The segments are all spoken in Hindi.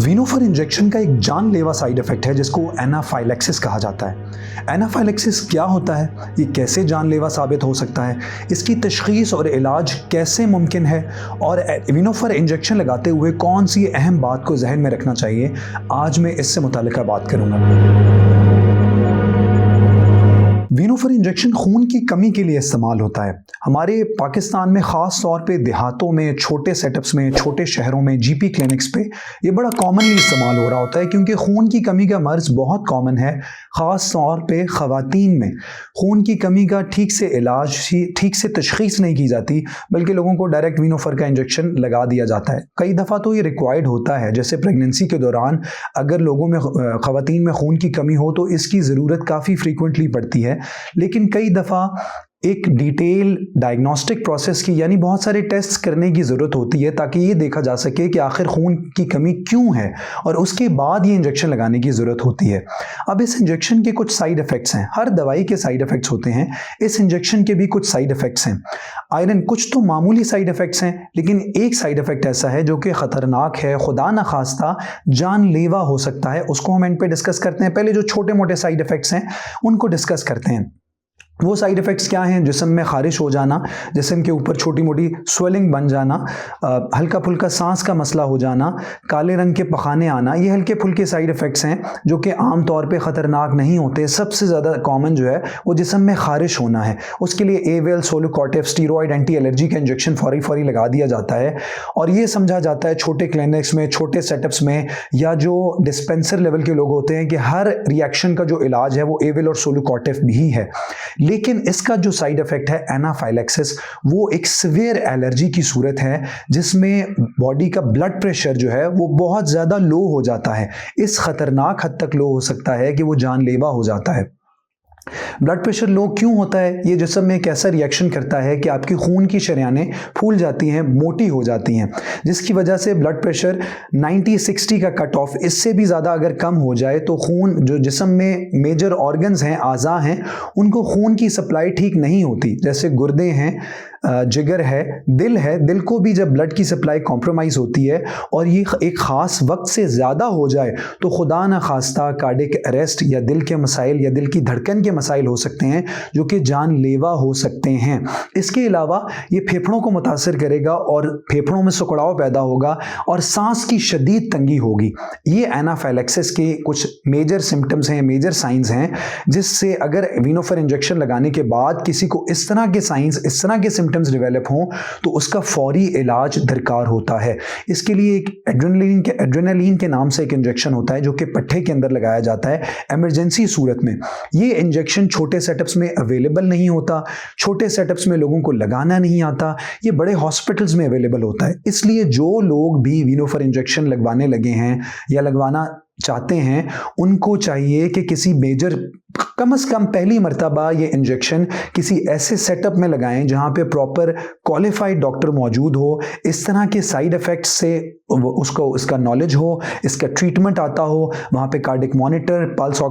वीनोफर इंजेक्शन का एक जानलेवा साइड इफेक्ट है जिसको एनाफाइलेक्सिस कहा जाता है। एनाफाइलेक्सिस क्या होता है, ये कैसे जानलेवा साबित हो सकता है, इसकी तशखीस और इलाज कैसे मुमकिन है और वीनोफर इंजेक्शन लगाते हुए कौन सी अहम बात को जहन में रखना चाहिए, आज मैं इससे मुताल्लिका बात करूँगा। वीनोफर इंजेक्शन खून की कमी के लिए इस्तेमाल होता है। हमारे पाकिस्तान में ख़ास तौर पे देहातों में, छोटे सेटअप्स में, छोटे शहरों में, जीपी क्लिनिक्स पे ये बड़ा कॉमनली इस्तेमाल हो रहा होता है क्योंकि खून की कमी का मर्ज़ बहुत कॉमन है। ख़ास तौर पे ख़वातीन में खून की कमी का ठीक से इलाज, ठीक से तशख़ीस नहीं की जाती, बल्कि लोगों को डायरेक्ट वीनोफर का इंजेक्शन लगा दिया जाता है। कई दफ़ा तो ये रिक्वायर्ड होता है, जैसे प्रेगनेंसी के दौरान अगर लोगों में, ख़वातीन में खून की कमी हो तो इसकी ज़रूरत काफ़ी फ्रीक्वेंटली पड़ती है। लेकिन कई दफ़ा एक डिटेल डायग्नोस्टिक प्रोसेस की, यानी बहुत सारे टेस्ट्स करने की ज़रूरत होती है ताकि ये देखा जा सके कि आखिर खून की कमी क्यों है, और उसके बाद ये इंजेक्शन लगाने की ज़रूरत होती है। अब इस इंजेक्शन के कुछ साइड इफ़ेक्ट्स हैं। हर दवाई के साइड इफ़ेक्ट्स होते हैं, इस इंजेक्शन के भी कुछ साइड इफ़ेक्ट्स हैं। आयरन कुछ तो मामूली साइड इफ़ेक्ट्स हैं, लेकिन एक साइड इफ़ेक्ट ऐसा है जो कि ख़तरनाक है, खुदा न खास्ता जानलेवा हो सकता है। उसको हम एंड पे डिस्कस करते हैं। पहले जो छोटे मोटे साइड इफ़ेक्ट्स हैं उनको डिस्कस करते हैं। वो साइड इफ़ेक्ट्स क्या हैं? जिस्म में ख़ारिश हो जाना, जिस्म के ऊपर छोटी मोटी स्वेलिंग बन जाना, हल्का फुल्का सांस का मसला हो जाना, काले रंग के पखाने आना, ये हल्के फुल्के साइड इफ़ेक्ट्स हैं जो कि आम तौर पे ख़तरनाक नहीं होते। सबसे ज़्यादा कॉमन जो है वो जिस्म में ख़ारिश होना है। उसके लिए एवेल, सोलोकॉर्टिव, स्टीरॉयड, एंटी एलर्जी का इंजेक्शन फौरी लगा दिया जाता है। और ये समझा जाता है छोटे क्लिनिक्स में, छोटे सेटअप्स में, या जो डिस्पेंसर लेवल के लोग होते हैं कि हर रिएक्शन का जो इलाज है वो एवेल और सोलोकॉर्टिव भी है। लेकिन इसका जो साइड इफेक्ट है एनाफाइलेक्सिस, वो एक सीवियर एलर्जी की सूरत है जिसमें बॉडी का ब्लड प्रेशर जो है वो बहुत ज़्यादा लो हो जाता है। इस खतरनाक हद तक लो हो सकता है कि वो जानलेवा हो जाता है। ब्लड प्रेशर लो क्यों होता है? ये जिस्म में एक ऐसा रिएक्शन करता है कि आपकी खून की शरियानें फूल जाती हैं, मोटी हो जाती हैं, जिसकी वजह से ब्लड प्रेशर 90-60 का कट ऑफ, इससे भी ज़्यादा अगर कम हो जाए तो खून, जो जिस्म में मेजर ऑर्गन्स हैं, आज़ा हैं, उनको खून की सप्लाई ठीक नहीं होती। जैसे गुर्दे हैं, जिगर है, दिल को भी जब ब्लड की सप्लाई कॉम्प्रोमाइज़ होती है और ये एक ख़ास वक्त से ज़्यादा हो जाए तो खुदा न खास्ता कार्डियक अरेस्ट या दिल के मसाइल या दिल की धड़कन के मसाइल हो सकते हैं जो कि जानलेवा हो सकते हैं। इसके अलावा ये फेफड़ों को मुतासर करेगा और फेफड़ों में सिकुड़ाव पैदा होगा और सांस की शदीद तंगी होगी। ये एनाफाइलेक्सिस के कुछ मेजर सिम्टम्स हैं, मेजर साइंस हैं, जिससे अगर वीनोफर इंजेक्शन लगाने के बाद किसी को इस तरह के साइंस, इस तरह के सिम्टम्स डेवलप हों तो उसका फौरी इलाज दरकार होता है। इसके लिए एक एड्रेनालिन के नाम से एक इंजेक्शन होता है जो कि पट्टे के अंदर लगाया जाता है इमरजेंसी सूरत में। ये इंजेक्शन छोटे सेटअप्स में अवेलेबल नहीं होता, छोटे सेटअप्स में लोगों को लगाना नहीं आता, ये बड़े हॉस्पिटल्स में अवेलेबल होता है। इसलिए जो लोग भी वीनोफर इंजेक्शन लगवाने लगे हैं या लगवाना चाहते हैं, उनको चाहिए कि किसी मेजर, कम से कम पहली मर्तबा ये इंजेक्शन किसी ऐसे सेटअप में लगाएं जहां पे प्रॉपर क्वालिफाइड डॉक्टर मौजूद हो, इस तरह के साइड इफ़ेक्ट्स से उसको, इसका नॉलेज हो, इसका ट्रीटमेंट आता हो। वहाँ पे cardiac monitor, pulse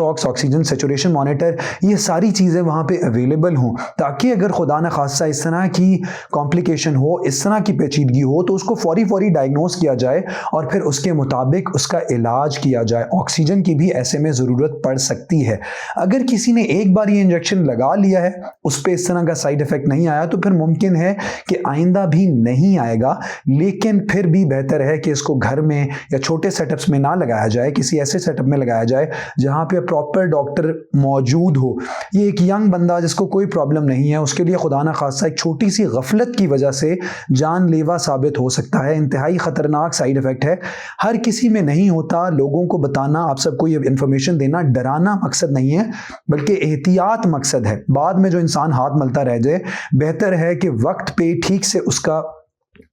ox, oxygen saturation monitor, ये सारी चीज़ें वहाँ पे अवेलेबल हों ताकि अगर खुदा न खास्ता इस तरह की कॉम्प्लिकेशन हो, इस तरह की पेचीदगी हो तो उसको फौरी डायग्नोस किया जाए और फिर उसके मुताबिक उसका इलाज किया जाए। ऑक्सीजन की भी ऐसे में ज़रूरत पड़ सकती है। अगर किसी ने एक बार ये इंजेक्शन लगा लिया है, उस पर इस तरह का साइड इफेक्ट नहीं आया, तो फिर मुमकिन है कि आइंदा भी नहीं आएगा। लेकिन फिर भी बेहतर है कि इसको घर में या छोटे सेटअप्स में ना लगाया जाए, किसी ऐसे सेटअप में लगाया जाए जहां पे प्रॉपर डॉक्टर मौजूद हो। ये एक यंग बंदा जिसको कोई प्रॉब्लम नहीं है, उसके लिए खुदा न खास्ता एक छोटी सी गफलत की वजह से जानलेवा साबित हो सकता है। इंतहाई खतरनाक साइड इफेक्ट है, हर किसी में नहीं होता। लोगों को बताना, आप सबको ये इंफॉर्मेशन देना, डराना मकसद नहीं है, बल्कि एहतियात मकसद है। बाद में जो इंसान हाथ मलता रह जाए, बेहतर है कि वक्त पे ठीक से उसका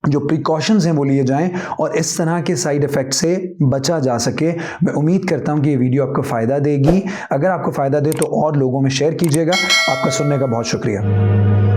जो प्रिकॉशंस हैं वो लिए जाएं और इस तरह के साइड इफ़ेक्ट से बचा जा सके। मैं उम्मीद करता हूं कि ये वीडियो आपको फ़ायदा देगी। अगर आपको फ़ायदा दे तो और लोगों में शेयर कीजिएगा। आपका सुनने का बहुत शुक्रिया।